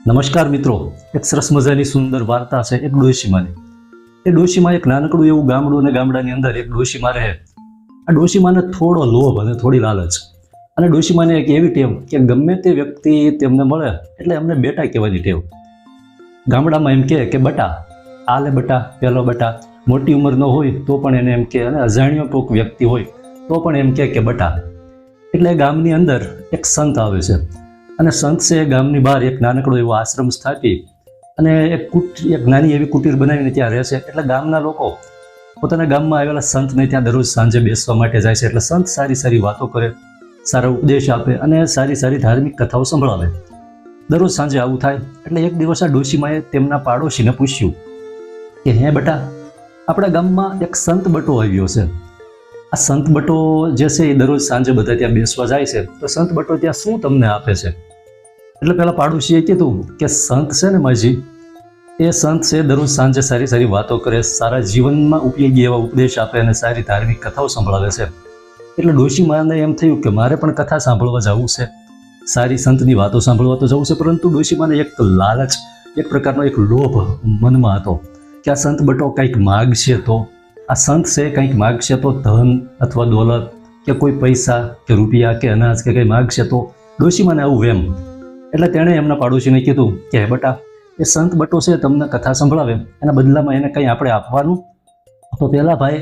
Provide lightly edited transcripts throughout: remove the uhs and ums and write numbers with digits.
નમસ્કાર મિત્રો, એક સરસ મજાની સુંદર વાર્તા છે એક ડોશીમાની. એ ડોશીમાં એક નાનકડું એવું ગામડું અને ગામડાની અંદર એક ડોશીમા રહે. આ ડોશીમાને થોડો લોભ અને થોડી લાલચ, અને ડોશીમાને એક એવી ટેવ કે ગમે તે વ્યક્તિ તેમને મળે એટલે એમને બેટા કહેવાની ટેવ. ગામડામાં એમ કે બટા, આ લે બટા, પેલો બટા. મોટી ઉંમરનો હોય તો પણ એને એમ કે, અને અજાણ્યો કોઈક વ્યક્તિ હોય તો પણ એમ કે બટા. એટલે ગામની અંદર એક સંત આવે છે, અને સંત છે ગામની બહાર એક નાનકડો એવો આશ્રમ સ્થાપી અને એક નાની એવી કુટીર બનાવીને ત્યાં રહે છે. એટલે ગામના લોકો પોતાના ગામમાં આવેલા સંતને ત્યાં દરરોજ સાંજે બેસવા માટે જાય છે. એટલે સંત સારી સારી વાતો કરે, સારા ઉપદેશ આપે અને સારી સારી ધાર્મિક કથાઓ સંભળાવે. દરરોજ સાંજે આવું થાય. એટલે એક દિવસ આ ડોશીમાએ તેમના પાડોશીને પૂછ્યું કે હે બેટા, આપણા ગામમાં એક સંત બટો આવ્યો છે. આ સંત બટો જે છે એ દરરોજ સાંજે બધા ત્યાં બેસવા જાય છે, તો સંત બટો ત્યાં શું તમને આપે છે? એટલે પેલા પાડોશીએ કીધું કે સંત છે ને માજી, એ સંત છે દરરોજ સાંજે સારી સારી વાતો કરે, સારા જીવનમાં ઉપયોગી એવા ઉપદેશ આપે અને સારી ધાર્મિક કથાઓ સંભળાવે છે. એટલે ડોશીમાને એમ થયું કે મારે પણ કથા સાંભળવા જવું છે, સારી સંતની વાતો સાંભળવા તો જવું છે. પરંતુ ડોશીમાને એક લાલચ, એક પ્રકારનો એક લોભ મનમાં હતો કે આ સંત બટો કંઈક માગશે તો, આ સંત છે કંઈક માગશે તો, ધન અથવા દોલત કે કોઈ પૈસા કે રૂપિયા કે અનાજ કે કંઈ માગશે તો. ડોશીમાને આવું એમ. એટલે તેણે એમના પાડોશીને કીધું કે હે બટા, એ સંત બટો છે તમને કથા સંભળાવે, એના બદલામાં એને કંઈ આપણે આપવાનું. તો પેલા ભાઈ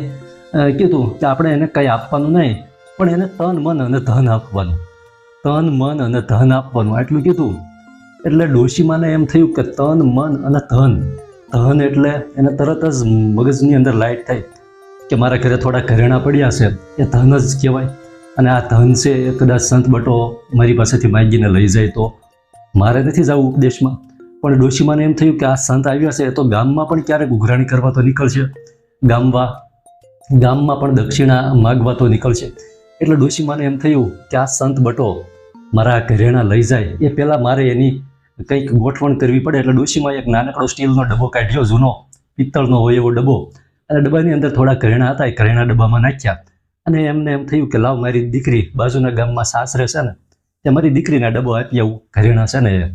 કીધું કે આપણે એને કંઈ આપવાનું નહીં, પણ એને તન મન અને ધન આપવાનું, તન મન અને ધન આપવાનું, આટલું કીધું. એટલે ડોશીમાને એમ થયું કે તન મન અને ધન. ધન એટલે એને તરત જ મગજની અંદર લાઈટ થાય કે મારા ઘરે થોડા ઘરેણાં પડ્યા છે, એ ધન જ કહેવાય. અને આ ધન છે એ કદાચ સંત બટો મારી પાસેથી માગીને લઈ જાય તો મારે નથી જવું ઉપદેશમાં. પણ ડોશીમાને એમ થયું કે આ સંત આવ્યા છે તો ગામમાં પણ ક્યારેક ઉઘરાણી કરવા તો નીકળશે, ગામમાં પણ દક્ષિણા માગવા તો નીકળશે. એટલે ડોશીમાને એમ થયું કે આ સંત બટો મારા ઘરેણાં લઈ જાય એ પહેલાં મારે એની કંઈક ગોઠવણ કરવી પડે. એટલે ડોશીમાએ એક નાનકડો સ્ટીલનો ડબ્બો કાઢ્યો, જૂનો પિત્તળનો હોય એવો ડબ્બો, અને ડબ્બાની અંદર થોડા ઘરેણાં હતા, એ ઘરેણાં ડબ્બામાં નાખ્યા. અને એમને એમ થયું કે લાવ મારી દીકરી બાજુના ગામમાં સાસરે છે ને, તે મારી દીકરીને ડબ્બો આપી આવું, ઘરેણાં છે ને એ,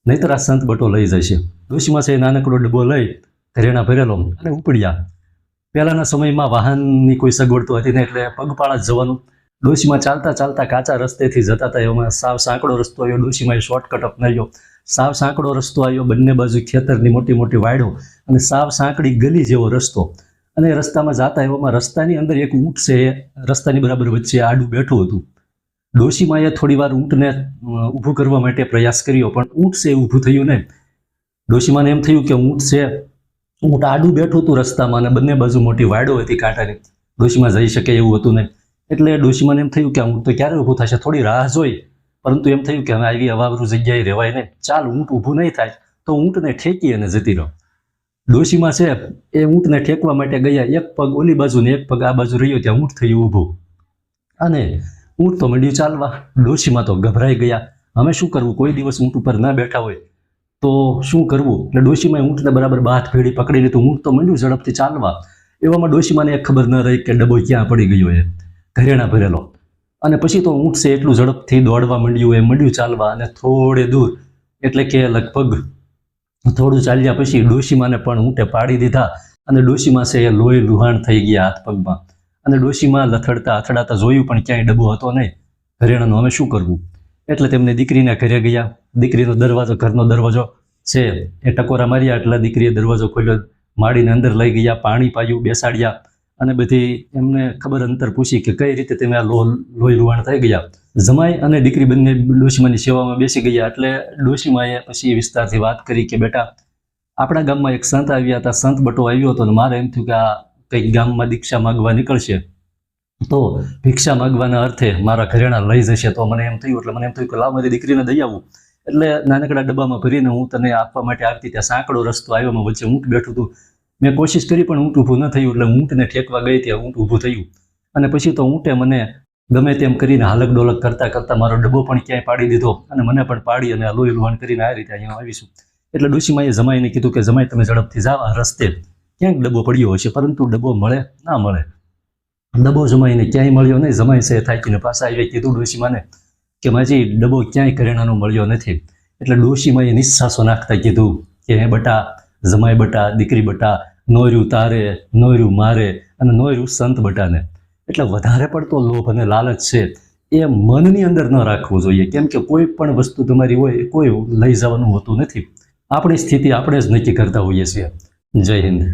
નહીંતર આ સંત બટો લઈ જશે. ડોશીમા છે એ નાનકડો ડબ્બો લઈ ઘરેણાં ભરેલો અને ઉપડ્યા. પહેલાંના સમયમાં વાહનની કોઈ સગવડ તો હતી નહીં, એટલે પગપાળા જ જવાનું. ડોશીમા ચાલતા ચાલતા કાચા રસ્તેથી જતા હતા. એમાં સાવ સાંકડો રસ્તો આવ્યો, ડોશીમાએ શોર્ટકટ અપનાવ્યો. સાવ સાંકડો રસ્તો આવ્યો, બંને બાજુ ખેતરની મોટી મોટી વાયડો અને સાવ સાંકડી ગલી જેવો રસ્તો. અને રસ્તામાં જાતા એવામાં રસ્તાની અંદર એક ઊંટ છે એ રસ્તાની બરાબર વચ્ચે આડું બેઠું હતું. ડોશીમાએ થોડી વાર ઊંટને ઊભું કરવા માટે પ્રયાસ કર્યો, પણ ઊંટ છે ઊભું થયું નહીં. ડોશીમાને એમ થયું કે ઊંટ આડું બેઠું હતું રસ્તામાં, અને બંને બાજુ મોટી વાયડો હતી કાંટાની, ડોશીમા જઈ શકે એવું હતું નહીં. એટલે ડોશીમાને એમ થયું કે ઊંટ તો ક્યારે ઊભું થશે, થોડી રાહ જોઈ. પરંતુ એમ થયું કે હવે આવી અવાવરું જગ્યાએ રહેવાય નહીં, ચાલ ઊંટ ઊભું નહીં થાય તો ઊંટને ઠેકી અને જતી રહો. ડોશીમા છે એ ઊંટને ઠેકવા માટે ગયા, એક પગ ઓલી બાજુ ને એક પગ આ બાજુ રહ્યો, ત્યાં ઊંટ થયું ઊભું. અને ઊંટ તો મંડ્યું ચાલવા. ડોશીમા તો ગભરાઈ ગયા, અમે શું કરવું, કોઈ દિવસ ઊંટ ઉપર ના બેઠા હોય તો શું કરવું. એટલે ડોશીમાએ ઊંટને બરાબર બાથ ભેડી પકડી લીધું, ઊંટ તો મંડ્યું ઝડપથી ચાલવા. એવામાં ડોશીમાને એક ખબર ન રહી કે ડબ્બો ક્યાં પડી ગયો, એ ઘરેણાં ભરેલો. અને પછી તો ઊંટ છે એટલું ઝડપથી દોડવા માંડ્યું, એ મંડ્યું ચાલવા. અને થોડે દૂર એટલે કે લગભગ થોડું ચાલ્યા પછી ડોશીમાને પણ ઊંટે પાડી દીધા. અને ડોશીમા છે એ લોહી લુહાણ થઈ ગયા હાથ પગમાં. અને ડોશીમા લથડતા અથડાતા જોયું પણ ક્યાંય ડબ્બો હતો નહીં ઘરેણાનો, હવે શું કરવું. એટલે તેમને દીકરીના ઘરે ગયા. દીકરીનો દરવાજો, ઘરનો દરવાજો છે એ ટકોરા માર્યા, એટલે દીકરીએ દરવાજો ખોલ્યો, માડીને અંદર લઈ ગયા, પાણી પાયું, બેસાડ્યા. અને બધી એમને ખબર અંતર પૂછી કે કઈ રીતે તમે આ લોહી લુહાણ થઈ ગયા. જમાઈ અને દીકરી બંને ડોશીમાની સેવામાં બેસી ગયા. એટલે ડોશીમાએ પછી વિસ્તારથી વાત કરી કે બેટા, આપણા ગામમાં એક સંત આવ્યા હતા, સંત બટો આવ્યો હતો, અને મારે એમ થયું કે આ કંઈક ગામમાં દીક્ષા માગવા નીકળશે તો ભિક્ષા માગવાના અર્થે મારા ઘરેણાં લઈ જશે. તો મને એમ થયું, એટલે મને એમ થયું કે લાવ મારી દીકરીને દઈ આવું. એટલે નાનકડા ડબ્બામાં ભરીને હું તને આપવા માટે આવતી, ત્યાં સાંકડો રસ્તો આવ્યો, વચ્ચે ઊંટ બેઠું હતું. મેં કોશિશ કરી પણ ઊંટ ઊભું ન થયું. એટલે ઊંટને ઠેકવા ગઈ ત્યાં ઊંટ ઊભું થયું. અને પછી તો ઊંટે મને ગમે તેમ કરીને હાલક ડોલક કરતાં કરતાં મારો ડબ્બો પણ ક્યાંય પાડી દીધો, અને મને પણ પાડી અને લોહી લુહાણ કરીને આ રીતે અહીંયા આવીશું. એટલે ડોશીમાએ જમાઈને કીધું કે જમાઈ તમે ઝડપથી જાઓ, આ રસ્તે ક્યાંક ડબ્બો પડ્યો હશે. પરંતુ ડબ્બો મળે ના મળે, ડબ્બો જમાઈને ક્યાંય મળ્યો નહીં. જમાઈ છે થાકીને પાછા આવી કીધું ડોશીમાને કે માજી ડબ્બો ક્યાંય ઘરેણાનો મળ્યો નથી. એટલે ડોશીમાં એ નિશ્વાસો નાખતા કીધું કે હે બટા, જમાઈ બટા, દીકરી બટા, નોર્યું તારે, નોર્યું મારે અને નોર્યું સંત બટાને. એટલે વધારે પડતો લોભ અને લાલચ છે એ મનની અંદર ન રાખવું જોઈએ, કેમ કે કોઈ પણ વસ્તુ તમારી હોય કોઈ લઈ જવાનું હોતું નથી. આપણી સ્થિતિ આપણે જ નક્કી કરતા હોઈએ છીએ. જય હિન્દ.